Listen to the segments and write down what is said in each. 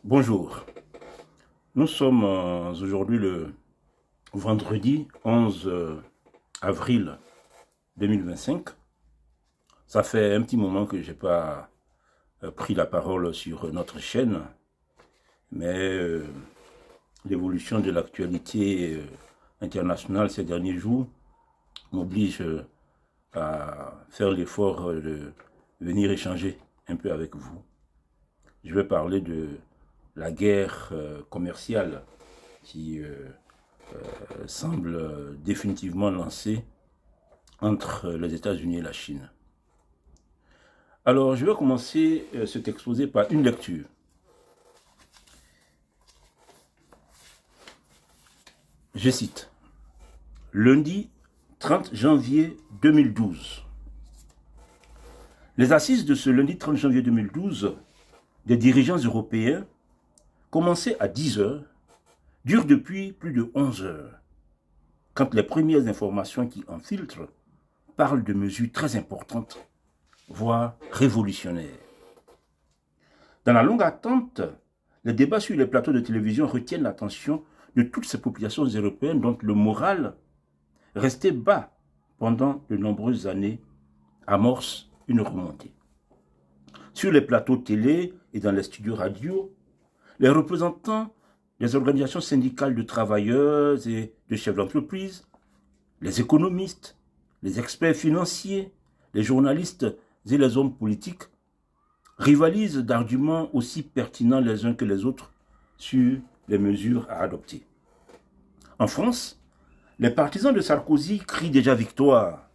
Bonjour, nous sommes aujourd'hui le vendredi 11 avril 2025. Ça fait un petit moment que je n'ai pas pris la parole sur notre chaîne, mais l'évolution de l'actualité internationale ces derniers jours m'oblige à faire l'effort de venir échanger un peu avec vous. Je vais parler de la guerre commerciale qui semble définitivement lancée entre les États-Unis et la Chine. Alors, je vais commencer cet exposé par une lecture. Je cite. Lundi 30 janvier 2012. Les assises de ce lundi 30 janvier 2012 des dirigeants européens, commencées à 10 h, durent depuis plus de 11 h, quand les premières informations qui en filtrent parlent de mesures très importantes, voire révolutionnaires. Dans la longue attente, les débats sur les plateaux de télévision retiennent l'attention de toutes ces populations européennes dont le moral, resté bas pendant de nombreuses années, amorce une remontée. Sur les plateaux télé et dans les studios radio, les représentants des organisations syndicales de travailleurs et de chefs d'entreprise, les économistes, les experts financiers, les journalistes et les hommes politiques rivalisent d'arguments aussi pertinents les uns que les autres sur les mesures à adopter. En France, les partisans de Sarkozy crient déjà victoire,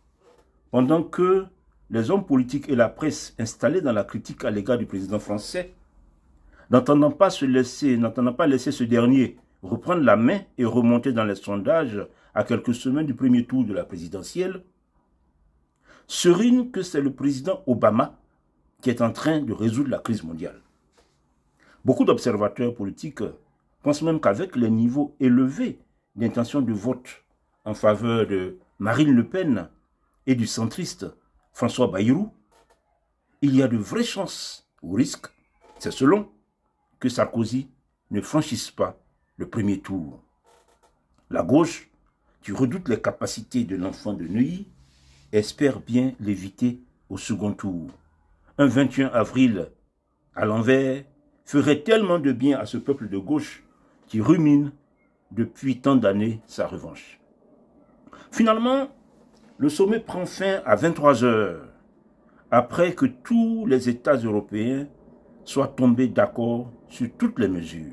pendant que les hommes politiques et la presse installés dans la critique à l'égard du président français, n'entendant pas laisser ce dernier reprendre la main et remonter dans les sondages à quelques semaines du premier tour de la présidentielle, serinent que c'est le président Obama qui est en train de résoudre la crise mondiale. Beaucoup d'observateurs politiques pensent même qu'avec les niveaux élevés d'intention de vote en faveur de Marine Le Pen et du centriste François Bayrou, il y a de vraies chances ou risques, c'est selon, que Sarkozy ne franchisse pas le premier tour. La gauche, qui redoute les capacités de l'enfant de Neuilly, espère bien l'éviter au second tour. Un 21 avril à l'envers ferait tellement de bien à ce peuple de gauche qui rumine depuis tant d'années sa revanche. Finalement, le sommet prend fin à 23 h, après que tous les États européens soient tombés d'accord sur toutes les mesures.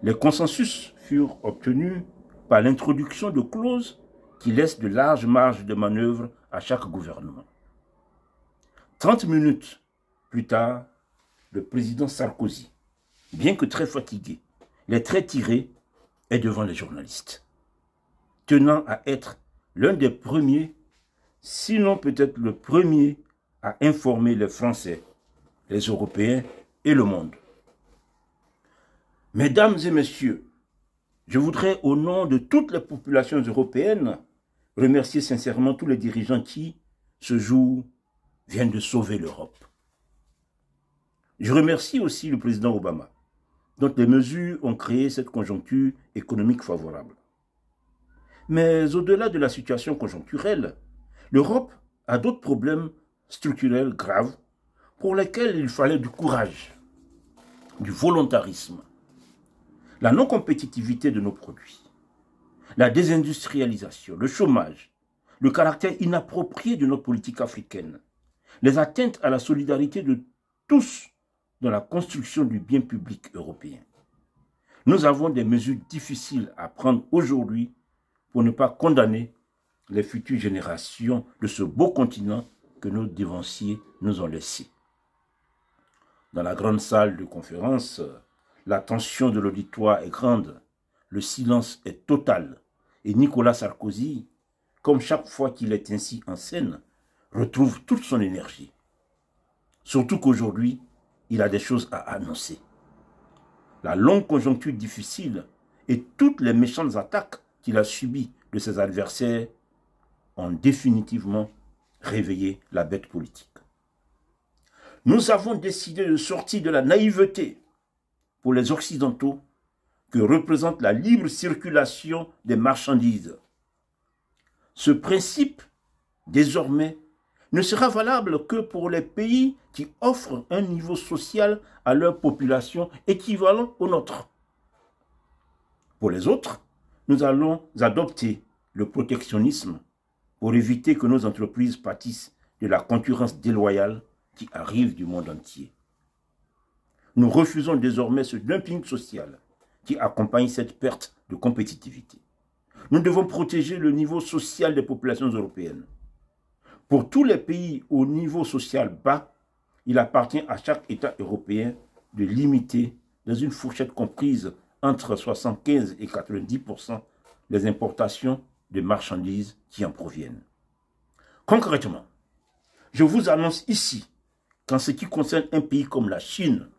Les consensus furent obtenus par l'introduction de clauses qui laissent de larges marges de manœuvre à chaque gouvernement. 30 minutes plus tard, le président Sarkozy, bien que très fatigué, les traits tirés, est devant les journalistes, tenant à être l'un des premiers, sinon peut-être le premier, à informer les Français, les Européens et le monde. Mesdames et messieurs, je voudrais au nom de toutes les populations européennes remercier sincèrement tous les dirigeants qui, ce jour, viennent de sauver l'Europe. Je remercie aussi le président Obama, dont les mesures ont créé cette conjoncture économique favorable. Mais au-delà de la situation conjoncturelle, l'Europe a d'autres problèmes structurels graves pour lesquels il fallait du courage, du volontarisme, la non-compétitivité de nos produits, la désindustrialisation, le chômage, le caractère inapproprié de notre politique africaine, les atteintes à la solidarité de tous dans la construction du bien public européen. Nous avons des mesures difficiles à prendre aujourd'hui pour ne pas condamner les futures générations de ce beau continent que nos dévanciers nous ont laissé. Dans la grande salle de conférence, la tension de l'auditoire est grande, le silence est total, et Nicolas Sarkozy, comme chaque fois qu'il est ainsi en scène, retrouve toute son énergie. Surtout qu'aujourd'hui, il a des choses à annoncer. La longue conjoncture difficile et toutes les méchantes attaques qu'il a subies de ses adversaires ont définitivement réveillé la bête politique. Nous avons décidé de sortir de la naïveté pour les Occidentaux que représente la libre circulation des marchandises. Ce principe, désormais, ne sera valable que pour les pays qui offrent un niveau social à leur population équivalent au nôtre. Pour les autres, nous allons adopter le protectionnisme pour éviter que nos entreprises pâtissent de la concurrence déloyale qui arrive du monde entier. Nous refusons désormais ce dumping social qui accompagne cette perte de compétitivité. Nous devons protéger le niveau social des populations européennes. Pour tous les pays au niveau social bas, il appartient à chaque État européen de limiter, dans une fourchette comprise entre 75 et 90%, les importations de marchandises qui en proviennent. Concrètement, je vous annonce ici qu'en ce qui concerne un pays comme la Chine,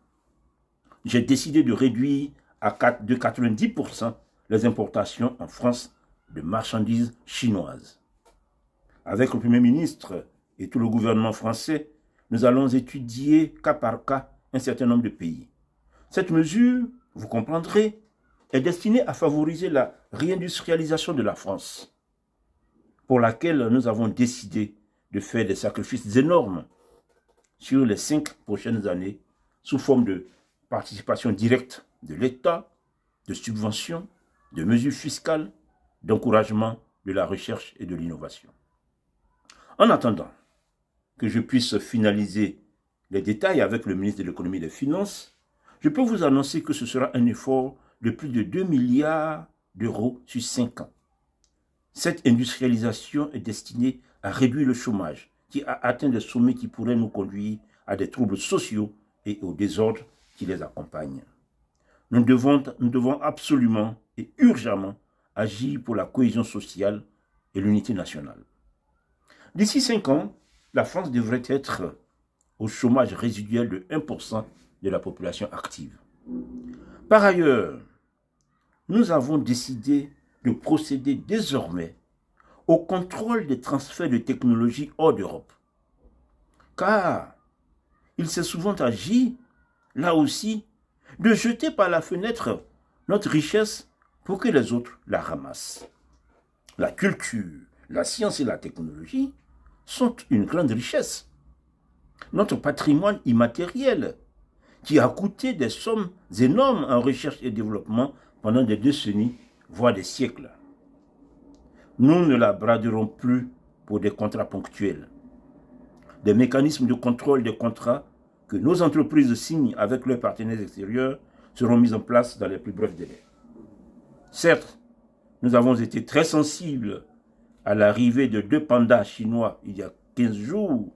j'ai décidé de réduire de 90% les importations en France de marchandises chinoises. Avec le Premier ministre et tout le gouvernement français, nous allons étudier cas par cas un certain nombre de pays. Cette mesure, vous comprendrez, est destinée à favoriser la réindustrialisation de la France, pour laquelle nous avons décidé de faire des sacrifices énormes sur les 5 prochaines années sous forme de participation directe de l'État, de subventions, de mesures fiscales, d'encouragement de la recherche et de l'innovation. En attendant que je puisse finaliser les détails avec le ministre de l'Économie et des Finances, je peux vous annoncer que ce sera un effort de plus de 2 milliards d'euros sur 5 ans. Cette industrialisation est destinée à réduire le chômage qui a atteint des sommets qui pourraient nous conduire à des troubles sociaux et au désordre qui les accompagnent. Nous devons absolument et urgemment agir pour la cohésion sociale et l'unité nationale. D'ici 5 ans, la France devrait être au chômage résiduel de 1% de la population active. Par ailleurs, nous avons décidé de procéder désormais au contrôle des transferts de technologies hors d'Europe. Car il s'est souvent agi, là aussi, de jeter par la fenêtre notre richesse pour que les autres la ramassent. La culture, la science et la technologie sont une grande richesse. Notre patrimoine immatériel, qui a coûté des sommes énormes en recherche et développement pendant des décennies, voire des siècles. Nous ne la braderons plus pour des contrats ponctuels. Des mécanismes de contrôle des contrats que nos entreprises signent avec leurs partenaires extérieurs seront mis en place dans les plus brefs délais. Certes, nous avons été très sensibles à l'arrivée de 2 pandas chinois il y a 15 jours,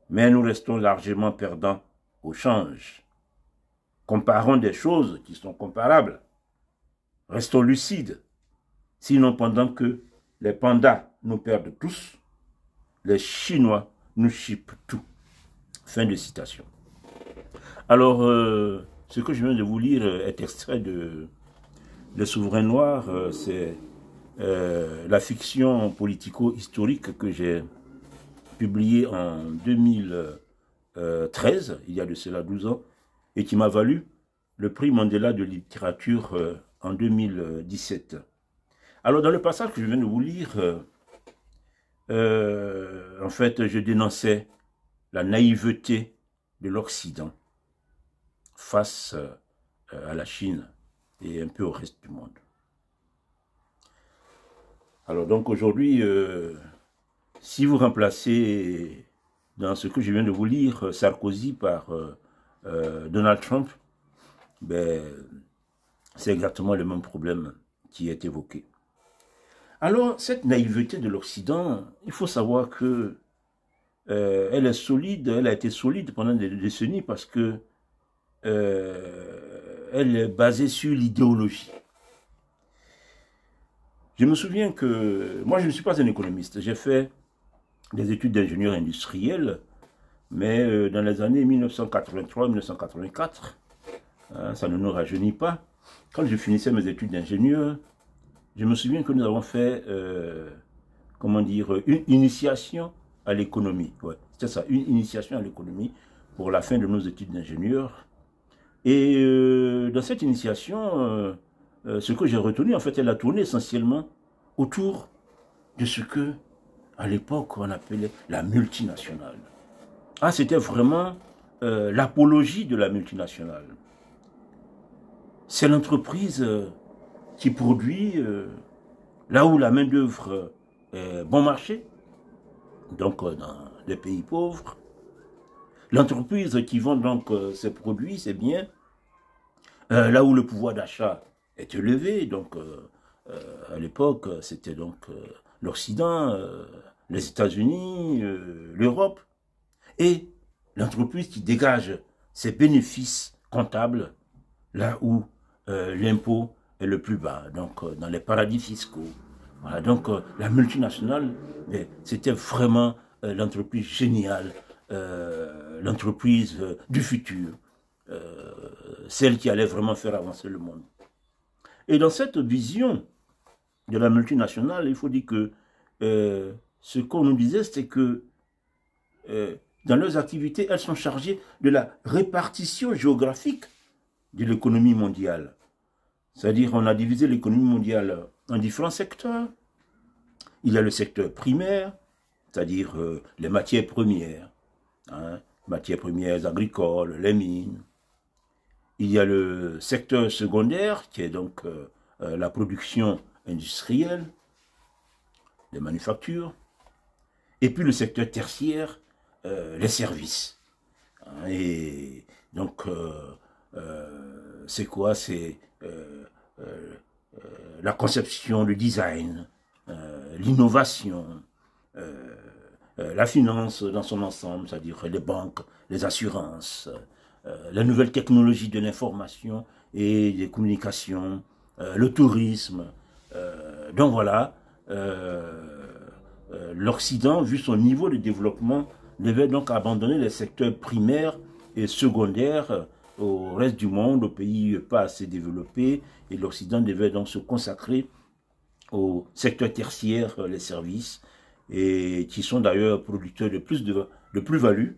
mais nous restons largement perdants au change. Comparons des choses qui sont comparables. Restons lucides. Sinon, pendant que les pandas nous perdent tous, les Chinois nous chipent tout. Fin de citation. Alors, ce que je viens de vous lire est extrait de Les Souverains Noirs. C'est la fiction politico-historique que j'ai publiée en 2013, il y a de cela 12 ans, et qui m'a valu le prix Mandela de littérature en 2017. Alors, dans le passage que je viens de vous lire, en fait, je dénonçais la naïveté de l'Occident face à la Chine et un peu au reste du monde. Alors donc aujourd'hui, si vous remplacez dans ce que je viens de vous lire Sarkozy par Donald Trump, ben, c'est exactement le même problème qui est évoqué. Alors cette naïveté de l'Occident, il faut savoir que elle est solide, elle a été solide pendant des décennies parce que elle est basée sur l'idéologie. Je me souviens que, moi je ne suis pas un économiste, j'ai fait des études d'ingénieur industriel, mais dans les années 1983-1984, ça ne nous rajeunit pas, quand je finissais mes études d'ingénieur, je me souviens que nous avons fait, comment dire, une initiation à l'économie. Ouais, c'était ça, une initiation à l'économie pour la fin de nos études d'ingénieur. Et dans cette initiation, ce que j'ai retenu, en fait, elle a tourné essentiellement autour de ce que, à l'époque, on appelait la multinationale. Ah, c'était vraiment l'apologie de la multinationale. C'est l'entreprise qui produit là où la main-d'œuvre est bon marché, donc dans les pays pauvres. L'entreprise qui vend donc ses produits, ses biens, là où le pouvoir d'achat est élevé, donc à l'époque, c'était donc l'Occident, les États-Unis, l'Europe, et l'entreprise qui dégage ses bénéfices comptables là où l'impôt est le plus bas, donc dans les paradis fiscaux. Voilà, donc la multinationale, c'était vraiment l'entreprise géniale, l'entreprise du futur, celle qui allait vraiment faire avancer le monde. Et dans cette vision de la multinationale, il faut dire que ce qu'on nous disait, c'est que dans leurs activités, elles sont chargées de la répartition géographique de l'économie mondiale. C'est-à-dire, on a divisé l'économie mondiale en différents secteurs. Il y a le secteur primaire, c'est-à-dire les matières premières, matières premières agricoles, les mines. Il y a le secteur secondaire, qui est donc la production industrielle, les manufactures. Et puis le secteur tertiaire, les services. Et donc, c'est quoi? C'est la conception, le design, l'innovation, la finance dans son ensemble, c'est-à-dire les banques, les assurances, la nouvelle technologie de l'information et des communications, le tourisme. Donc voilà, l'Occident, vu son niveau de développement, devait donc abandonner les secteurs primaires et secondaires au reste du monde, aux pays pas assez développés, et l'Occident devait donc se consacrer au secteur tertiaire, les services, et qui sont d'ailleurs producteurs de plus-value,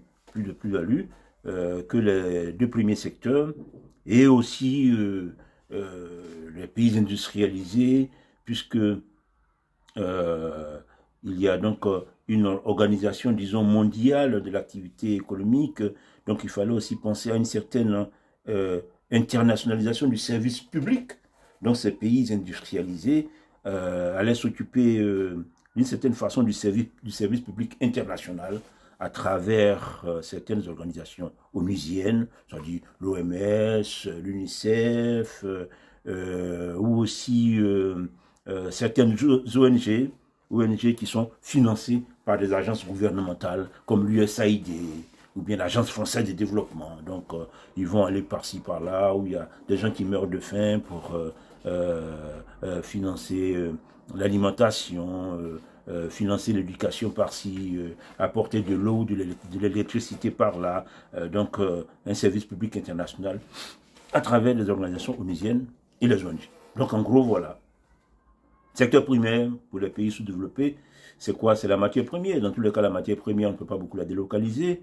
que les deux premiers secteurs, et aussi les pays industrialisés, puisque il y a donc une organisation, disons, mondiale de l'activité économique. Donc, il fallait aussi penser à une certaine internationalisation du service public. Donc, ces pays industrialisés allaient s'occuper d'une certaine façon du service public international à travers certaines organisations onusiennes, c'est-à-dire l'OMS, l'UNICEF, ou aussi certaines ONG qui sont financées par des agences gouvernementales comme l'USAID ou bien l'Agence française de développement. Donc, ils vont aller par-ci, par-là, où il y a des gens qui meurent de faim pour financer l'alimentation, financer l'éducation par-ci, apporter de l'eau, de l'électricité par-là. Donc, un service public international à travers les organisations onusiennes et les ONG. Donc, en gros, voilà. Secteur primaire, pour les pays sous-développés, c'est quoi? C'est la matière première. Dans tous les cas, la matière première, on ne peut pas beaucoup la délocaliser.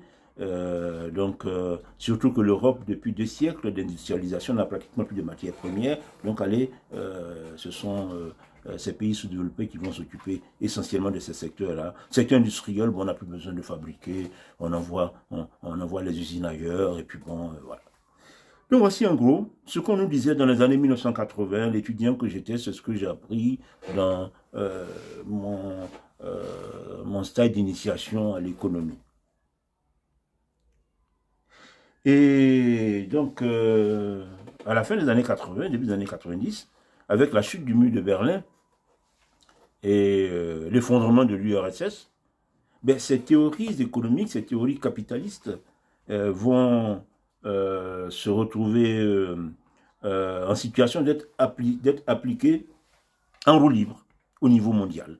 Surtout que l'Europe, depuis 2 siècles d'industrialisation, n'a pratiquement plus de matières premières. Donc, ce sont ces pays sous-développés qui vont s'occuper essentiellement de ces secteurs-là. Secteur industriel, bon, on n'a plus besoin de fabriquer. On envoie les usines ailleurs. Et puis, bon, voilà. Donc voici en gros ce qu'on nous disait dans les années 1980, l'étudiant que j'étais, c'est ce que j'ai appris dans mon stage d'initiation à l'économie. Et donc, à la fin des années 80, début des années 90, avec la chute du mur de Berlin et l'effondrement de l'URSS, ben, ces théories économiques, ces théories capitalistes vont se retrouver en situation d'être appliquées en roue libre au niveau mondial.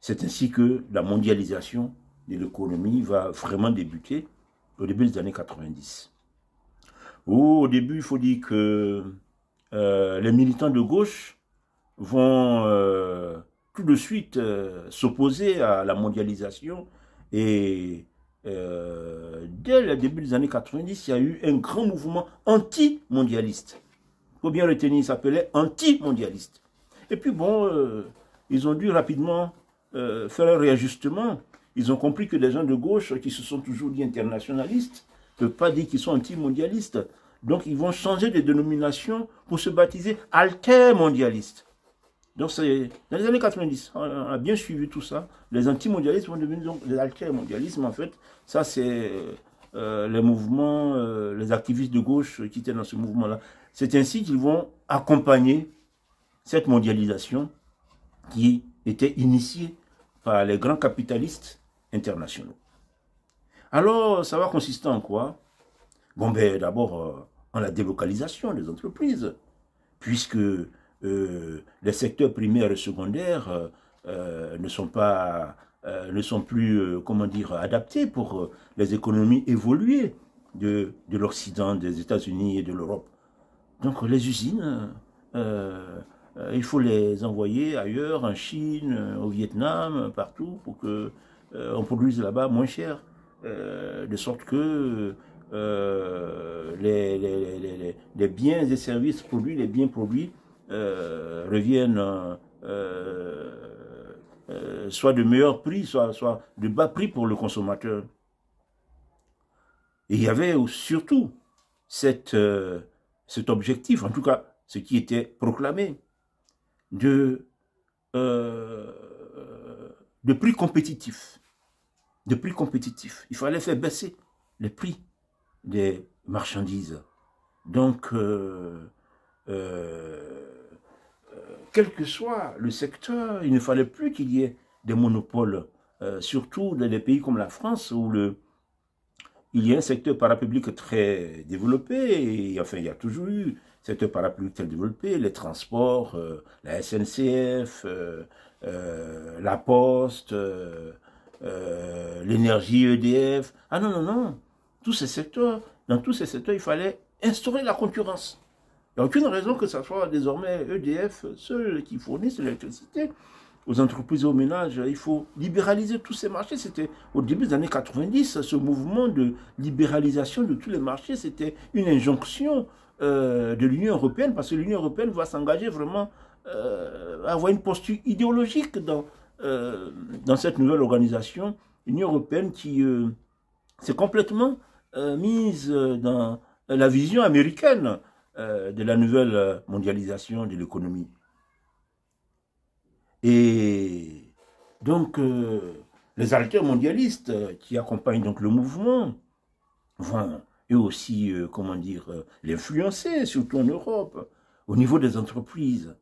C'est ainsi que la mondialisation de l'économie va vraiment débuter au début des années 90. Au début, il faut dire que les militants de gauche vont tout de suite s'opposer à la mondialisation et dès le début des années 90, il y a eu un grand mouvement anti-mondialiste. Il faut bien retenir, il s'appelait anti-mondialiste. Et puis bon, ils ont dû rapidement faire un réajustement. Ils ont compris que les gens de gauche, qui se sont toujours dit internationalistes, ne peuvent pas dire qu'ils sont anti-mondialistes. Donc ils vont changer de dénomination pour se baptiser altermondialistes. Donc c'est dans les années 90, on a bien suivi tout ça. Les anti-mondialistes vont devenir donc les altermondialismes en fait. Ça c'est les mouvements, les activistes de gauche qui étaient dans ce mouvement-là. C'est ainsi qu'ils vont accompagner cette mondialisation qui était initiée par les grands capitalistes internationaux. Alors ça va consister en quoi? Bon ben d'abord en la délocalisation des entreprises, puisque les secteurs primaires et secondaires ne sont plus, comment dire, adaptés pour les économies évoluées de l'Occident, des États-Unis et de l'Europe. Donc les usines, il faut les envoyer ailleurs, en Chine, au Vietnam, partout, pour que on produise là-bas moins cher, de sorte que les biens et services produits, les biens produits reviennent soit de meilleur prix, soit de bas prix pour le consommateur. Et il y avait surtout cet objectif, en tout cas ce qui était proclamé, de prix compétitifs. De prix compétitifs. Il fallait faire baisser les prix des marchandises. Donc, quel que soit le secteur, il ne fallait plus qu'il y ait des monopoles, surtout dans des pays comme la France où il y a un secteur parapublic très développé, et enfin il y a toujours eu un secteur parapublic très développé, les transports, la SNCF, la Poste, l'énergie EDF. Ah non, non, non, tous ces secteurs, dans tous ces secteurs, il fallait instaurer la concurrence. Il n'y a aucune raison que ce soit désormais EDF, ceux qui fournissent l'électricité aux entreprises et aux ménages. Il faut libéraliser tous ces marchés. C'était au début des années 90, ce mouvement de libéralisation de tous les marchés, c'était une injonction de l'Union européenne, parce que l'Union européenne va s'engager vraiment à avoir une posture idéologique dans cette nouvelle organisation. L'Union européenne qui s'est complètement mise dans la vision américaine de la nouvelle mondialisation de l'économie. Et donc, les altermondialistes qui accompagnent donc le mouvement vont eux aussi, comment dire, l'influencer, surtout en Europe, au niveau des entreprises.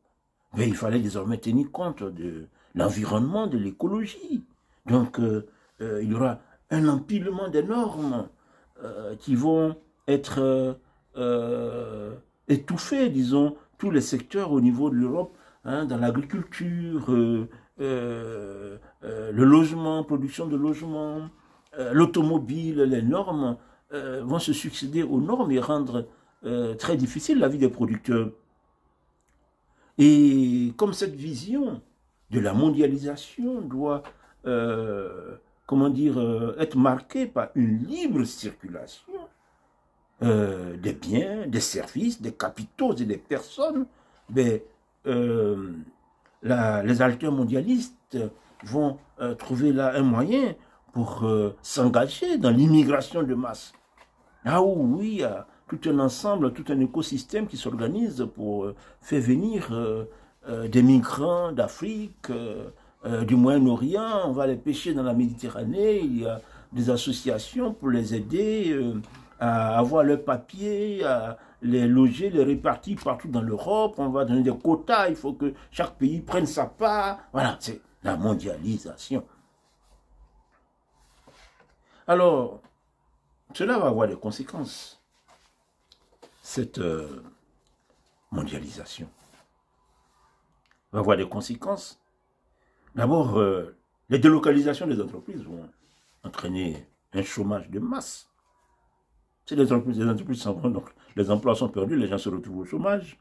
Mais il fallait désormais tenir compte de l'environnement, de l'écologie. Donc, il y aura un empilement des normes qui vont être étouffées, disons, tous les secteurs au niveau de l'Europe, hein, dans l'agriculture, le logement, production de logement, l'automobile, les normes vont se succéder aux normes et rendre très difficile la vie des producteurs. Et comme cette vision de la mondialisation doit, comment dire, être marquée par une libre circulation des biens, des services, des capitaux et des personnes, ben, les altermondialistes vont trouver là un moyen pour s'engager dans l'immigration de masse. Ah oui, il y a tout un ensemble, tout un écosystème qui s'organise pour faire venir des migrants d'Afrique, du Moyen-Orient. On va les pêcher dans la Méditerranée. Il y a des associations pour les aider à avoir leurs papiers, à les loger, les répartir partout dans l'Europe. On va donner des quotas. Il faut que chaque pays prenne sa part. Voilà, c'est la mondialisation. Alors, cela va avoir des conséquences, cette mondialisation va avoir des conséquences. D'abord, les délocalisations des entreprises vont entraîner un chômage de masse. Si les entreprises s'en vont, donc les emplois sont perdus, les gens se retrouvent au chômage.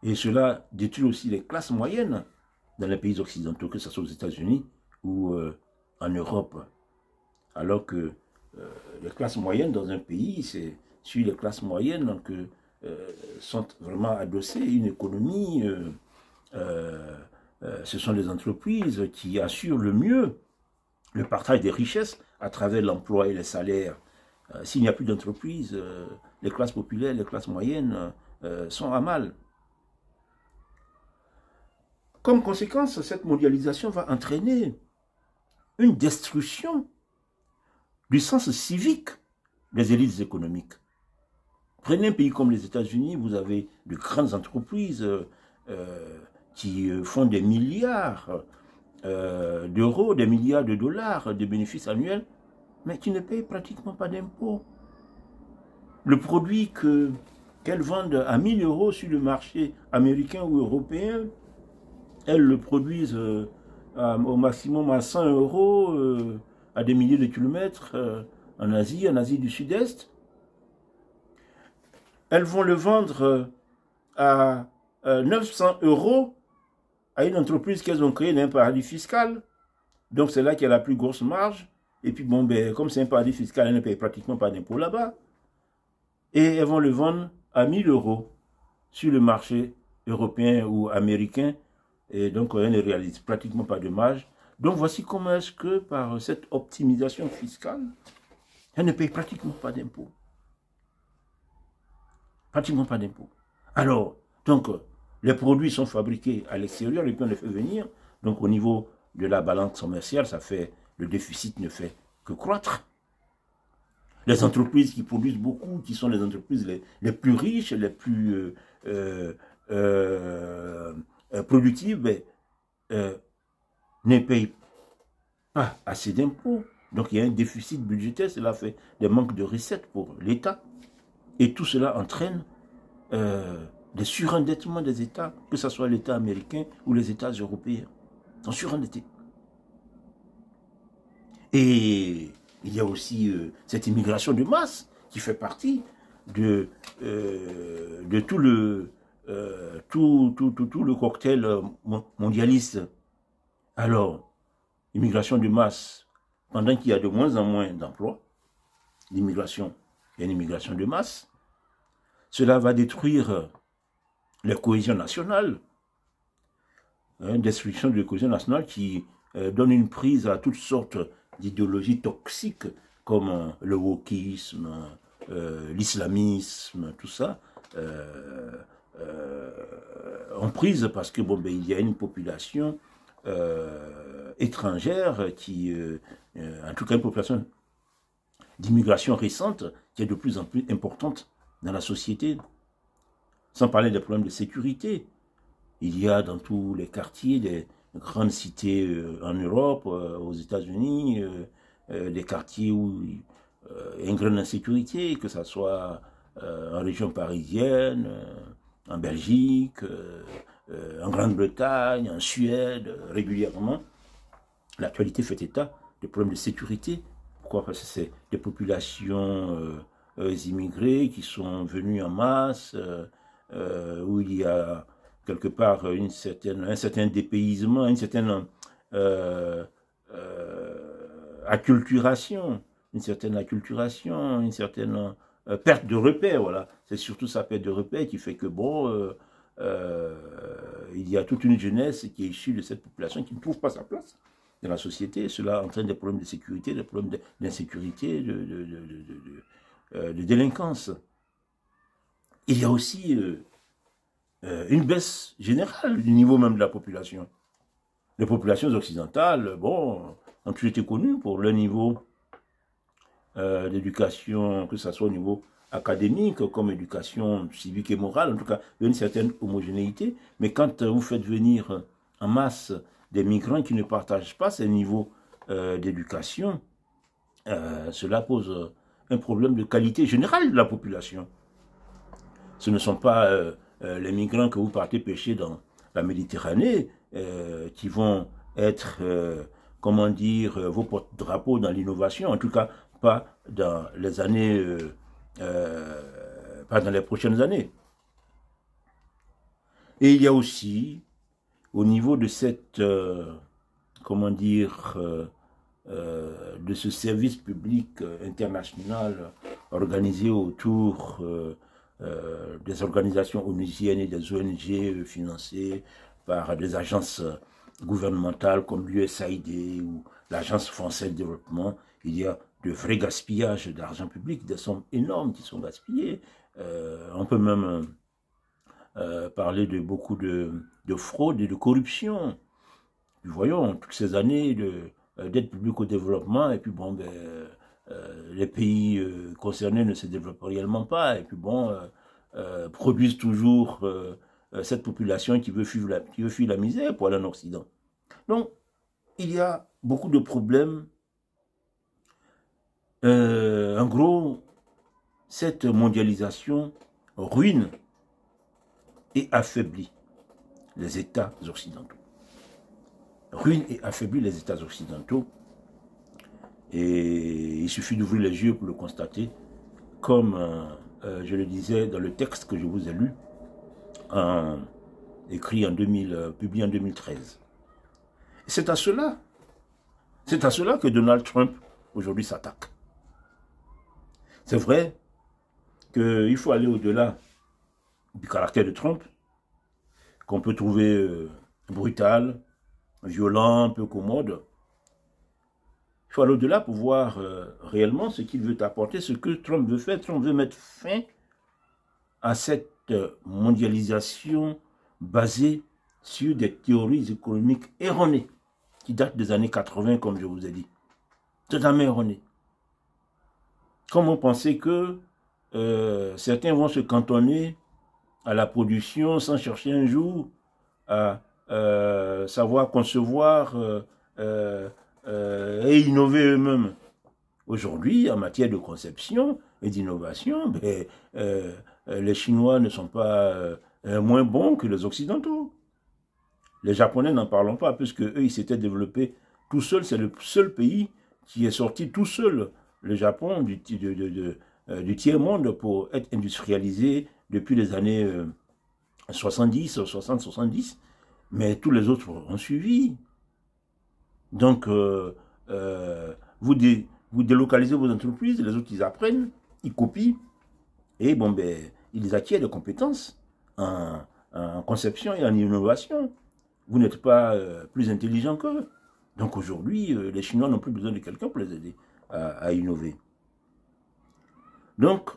Et cela détruit aussi les classes moyennes dans les pays occidentaux, que ce soit aux États-Unis ou en Europe. alors que les classes moyennes dans un pays, c'est sur les classes moyennes donc, sont vraiment adossées une économie, ce sont les entreprises qui assurent le mieux le partage des richesses à travers l'emploi et les salaires. S'il n'y a plus d'entreprise, les classes populaires, les classes moyennes sont à mal. Comme conséquence, cette mondialisation va entraîner une destruction du sens civique des élites économiques. Prenez un pays comme les États-Unis, vous avez de grandes entreprises qui font des milliards d'euros, des milliards de dollars de bénéfices annuels, mais qui ne payent pratiquement pas d'impôts. Le produit qu'elles vendent à 1000 euros sur le marché américain ou européen, elles le produisent au maximum à 100 euros à des milliers de kilomètres en Asie du Sud-Est. Elles vont le vendre à 900 euros à une entreprise qu'elles ont créée dans un paradis fiscal. Donc c'est là qu'il y a la plus grosse marge. Et puis bon, ben, comme c'est un paradis fiscal, elles ne payent pratiquement pas d'impôts là-bas. Et elles vont le vendre à 1000 euros sur le marché européen ou américain. Et donc elles ne réalisent pratiquement pas de marge. Donc voici comment est-ce que par cette optimisation fiscale, elles ne payent pratiquement pas d'impôts. Pratiquement pas d'impôts. Alors, donc, les produits sont fabriqués à l'extérieur, et puis on les fait venir. Donc, au niveau de la balance commerciale, ça fait, le déficit ne fait que croître. Les entreprises qui produisent beaucoup, qui sont les entreprises les plus riches, les plus productives, ne payent pas assez d'impôts. Donc, il y a un déficit budgétaire, cela fait des manques de recettes pour l'État. Et tout cela entraîne des surendettements des États, que ce soit l'État américain ou les États européens. Ils sont surendettés. Et il y a aussi cette immigration de masse qui fait partie de tout le cocktail mondialiste. Alors, immigration de masse, pendant qu'il y a de moins en moins d'emplois, l'immigration, il y a une immigration de masse, cela va détruire la cohésion nationale, une destruction de la cohésion nationale qui donne une prise à toutes sortes d'idéologies toxiques comme le wokisme, l'islamisme, tout ça, en prise parce que bon, ben, il y a une population étrangère qui, en tout cas une population d'immigration récente qui est de plus en plus importante dans la société, sans parler des problèmes de sécurité. Il y a dans tous les quartiers des grandes cités en Europe, aux États-Unis, des quartiers où il y a une grande insécurité, que ce soit en région parisienne, en Belgique, en Grande-Bretagne, en Suède, régulièrement. L'actualité fait état de problèmes de sécurité. Pourquoi? Parce que c'est des populations immigrés qui sont venus en masse, où il y a quelque part un certain dépaysement, une certaine acculturation, une certaine perte de repères, voilà. C'est surtout sa perte de repères qui fait que, bon, il y a toute une jeunesse qui est issue de cette population qui ne trouve pas sa place dans la société. Cela entraîne des problèmes de sécurité, des problèmes d'insécurité, de délinquance. Il y a aussi une baisse générale du niveau même de la population. Les populations occidentales, bon, ont toujours été connues pour leur niveau d'éducation, que ce soit au niveau académique, comme éducation civique et morale, en tout cas, il y a une certaine homogénéité, mais quand vous faites venir en masse des migrants qui ne partagent pas ces niveaux d'éducation, cela pose un problème de qualité générale de la population. Ce ne sont pas les migrants que vous partez pêcher dans la Méditerranée qui vont être, comment dire, vos porte-drapeaux dans l'innovation, en tout cas pas dans les années, pas dans les prochaines années. Et il y a aussi, au niveau de cette, comment dire, de ce service public international organisé autour des organisations onusiennes et des ONG financées par des agences gouvernementales comme l'USAID ou l'Agence française de développement. Il y a de vrais gaspillages d'argent public, des sommes énormes qui sont gaspillées. On peut même parler de beaucoup de fraude et de corruption. Nous voyons toutes ces années d'aide publique au développement, et puis bon, ben, les pays concernés ne se développent réellement pas, et puis bon, produisent toujours cette population qui veut fuir la misère pour aller en Occident. Donc, il y a beaucoup de problèmes. En gros, cette mondialisation ruine et affaiblit les États occidentaux. Ruine et affaiblit les États occidentaux. Et il suffit d'ouvrir les yeux pour le constater, comme je le disais dans le texte que je vous ai lu, publié en 2013. C'est à cela que Donald Trump aujourd'hui s'attaque. C'est vrai qu'il faut aller au-delà du caractère de Trump, qu'on peut trouver brutal, violent, un peu commode. Il faut aller au-delà pour voir réellement ce qu'il veut apporter, ce que Trump veut faire. Trump veut mettre fin à cette mondialisation basée sur des théories économiques erronées, qui datent des années 80, comme je vous ai dit. Totalement erronées. Comment penser que certains vont se cantonner à la production sans chercher un jour à savoir concevoir et innover eux-mêmes. Aujourd'hui, en matière de conception et d'innovation, ben, les Chinois ne sont pas moins bons que les Occidentaux. Les Japonais n'en parlons pas, puisque eux, ils s'étaient développés tout seuls. C'est le seul pays qui est sorti tout seul, le Japon, du tiers-monde pour être industrialisé depuis les années 70, 60, 70. Mais tous les autres ont suivi. Donc, vous délocalisez vos entreprises, les autres, ils apprennent, ils copient, et bon, ben, ils acquièrent des compétences en conception et en innovation. Vous n'êtes pas plus intelligent qu'eux. Donc aujourd'hui, les Chinois n'ont plus besoin de quelqu'un pour les aider à innover. Donc,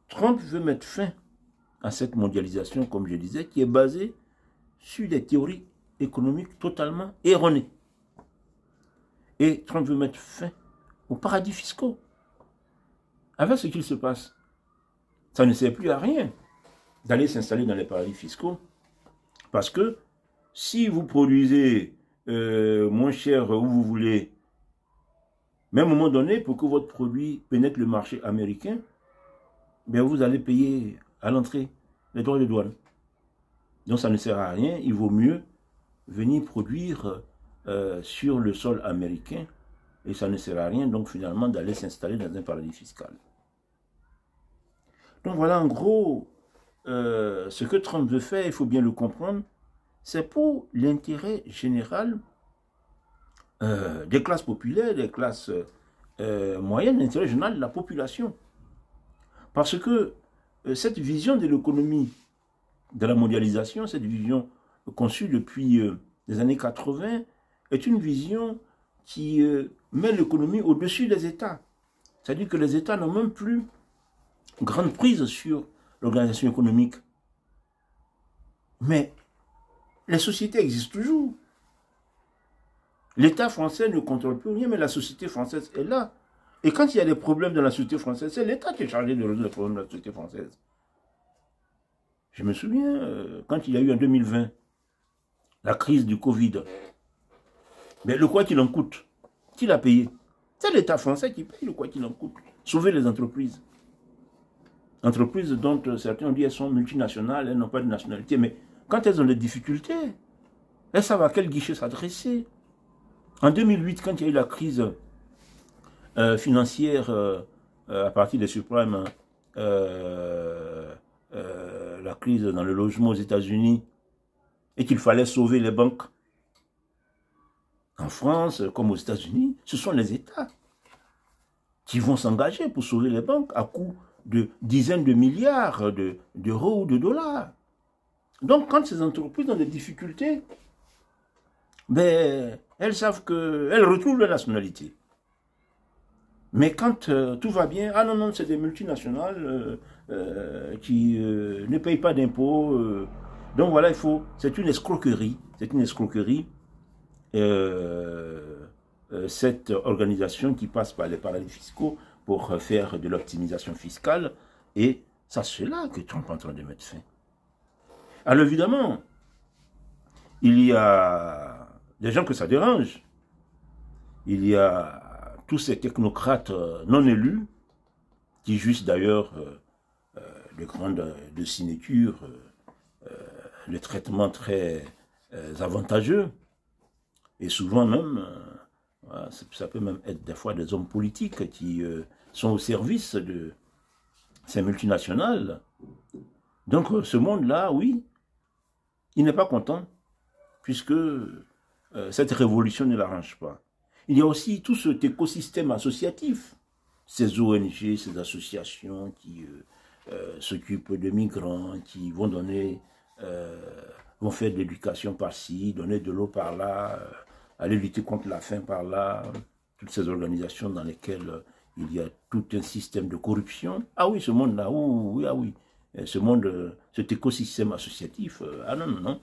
Trump veut mettre fin à cette mondialisation, comme je disais, qui est basée sur des théories économiques totalement erronées. Et Trump veut mettre fin aux paradis fiscaux. Avec ce qu'il se passe, ça ne sert plus à rien d'aller s'installer dans les paradis fiscaux, parce que si vous produisez moins cher où vous voulez, mais à un moment donné, pour que votre produit pénètre le marché américain, ben vous allez payer à l'entrée les droits de douane. Donc ça ne sert à rien, il vaut mieux venir produire sur le sol américain, et ça ne sert à rien donc finalement d'aller s'installer dans un paradis fiscal. Donc voilà en gros ce que Trump veut faire, il faut bien le comprendre, c'est pour l'intérêt général des classes populaires, des classes moyennes, l'intérêt général de la population. Parce que cette vision de l'économie, de la mondialisation, cette vision conçue depuis les années 80, est une vision qui met l'économie au-dessus des États. C'est-à-dire que les États n'ont même plus grande prise sur l'organisation économique. Mais les sociétés existent toujours. L'État français ne contrôle plus rien, mais la société française est là. Et quand il y a des problèmes dans la société française, c'est l'État qui est chargé de résoudre les problèmes de la société française. Je me souviens, quand il y a eu en 2020, la crise du Covid, mais le quoi qu'il en coûte, qui l'a payé? C'est l'État français qui paye le quoi qu'il en coûte. Sauver les entreprises. Entreprises dont certains ont dit qu'elles sont multinationales, elles n'ont pas de nationalité, mais quand elles ont des difficultés, elles savent à quel guichet s'adresser. En 2008, quand il y a eu la crise financière à partir des subprimes, la crise dans le logement aux États-Unis, et qu'il fallait sauver les banques, En France, comme aux États-Unis, ce sont les États qui vont s'engager pour sauver les banques à coût de dizaines de milliards d'euros ou de dollars. Donc, quand ces entreprises ont des difficultés, ben, elles savent qu'elles retrouvent leur nationalité. Mais quand tout va bien, ah non, non, c'est des multinationales qui ne payent pas d'impôts. Donc voilà, c'est une escroquerie. C'est une escroquerie. Cette organisation qui passe par les paradis fiscaux pour faire de l'optimisation fiscale. Et c'est là que Trump est en train de mettre fin. Alors évidemment, il y a des gens que ça dérange. Il y a tous ces technocrates non élus, qui jouissent d'ailleurs de grandes de sinécures, de traitements très avantageux, et souvent même, ça peut même être des fois des hommes politiques qui sont au service de ces multinationales. Donc ce monde-là, oui, il n'est pas content, puisque cette révolution ne l'arrange pas. Il y a aussi tout cet écosystème associatif, ces ONG, ces associations qui s'occupent de migrants, qui vont donner, vont faire de l'éducation par-ci, donner de l'eau par-là, aller lutter contre la faim par-là, toutes ces organisations dans lesquelles il y a tout un système de corruption. Ah oui, ce monde-là, oui, ah oui, ce monde, cet écosystème associatif, ah non, non, non.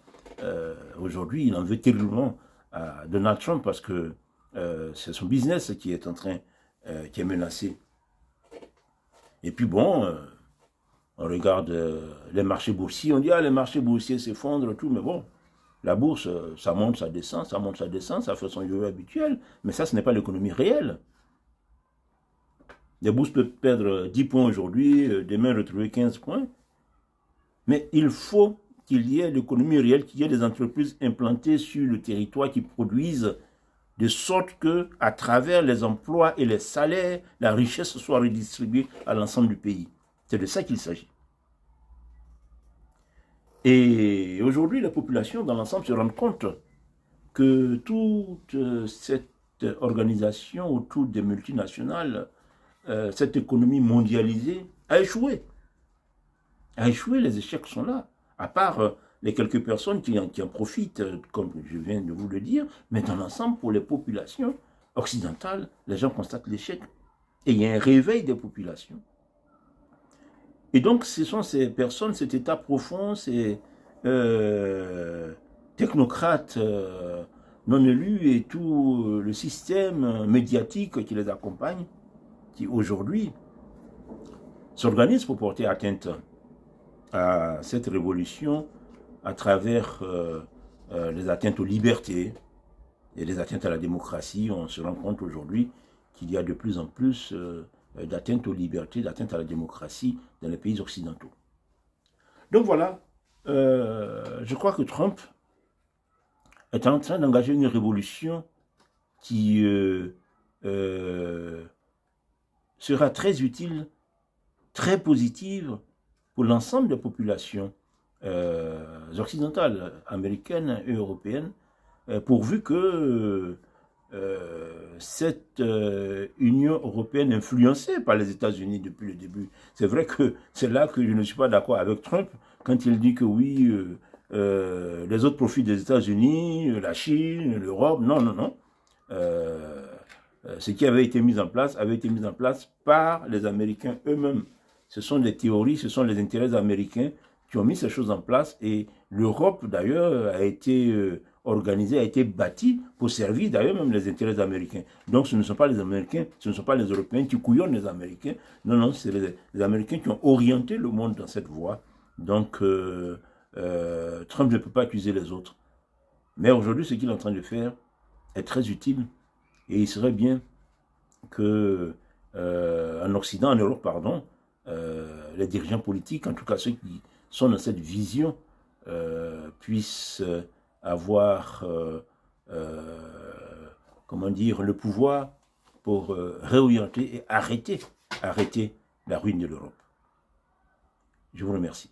Aujourd'hui, il en veut terriblement à Donald Trump parce que c'est son business qui est en train, qui est menacé. Et puis bon, on regarde les marchés boursiers, on dit, ah, les marchés boursiers s'effondrent, tout, mais bon, la bourse, ça monte, ça descend, ça monte, ça descend, ça fait son yo-yo habituel, mais ça, ce n'est pas l'économie réelle. Les bourses peuvent perdre 10 points aujourd'hui, demain retrouver 15 points, mais il faut qu'il y ait l'économie réelle, qu'il y ait des entreprises implantées sur le territoire qui produisent de sorte que, à travers les emplois et les salaires, la richesse soit redistribuée à l'ensemble du pays. C'est de ça qu'il s'agit. Et aujourd'hui, la population dans l'ensemble se rend compte que toute cette organisation autour des multinationales, cette économie mondialisée, a échoué. A échoué, les échecs sont là. À part les quelques personnes qui en profitent, comme je viens de vous le dire, mais dans l'ensemble, pour les populations occidentales, les gens constatent l'échec. Et il y a un réveil des populations. Et donc, ce sont ces personnes, cet état profond, ces technocrates non élus et tout le système médiatique qui les accompagne, qui aujourd'hui s'organisent pour porter atteinte à cette révolution à travers les atteintes aux libertés et les atteintes à la démocratie. On se rend compte aujourd'hui qu'il y a de plus en plus d'atteintes aux libertés, d'atteintes à la démocratie dans les pays occidentaux. Donc voilà, je crois que Trump est en train d'engager une révolution qui sera très utile, très positive pour l'ensemble des populations occidentales, américaines et européennes, pourvu que cette Union européenne influencée par les États-Unis depuis le début, c'est vrai que c'est là que je ne suis pas d'accord avec Trump quand il dit que oui, les autres profitent des États-Unis, la Chine, l'Europe, non, non, non. Ce qui avait été mis en place par les Américains eux-mêmes. Ce sont des théories, ce sont les intérêts américains qui ont mis ces choses en place et l'Europe d'ailleurs a été organisée, a été bâtie pour servir d'ailleurs même les intérêts américains. Donc ce ne sont pas les Américains, ce ne sont pas les Européens qui couillonnent les Américains, non, non, c'est les Américains qui ont orienté le monde dans cette voie. Donc Trump ne peut pas accuser les autres. Mais aujourd'hui, ce qu'il est en train de faire est très utile et il serait bien que en Occident, en Europe, pardon, les dirigeants politiques, en tout cas ceux qui sont dans cette vision, puissent avoir, comment dire, le pouvoir pour réorienter et arrêter la ruine de l'Europe. Je vous remercie.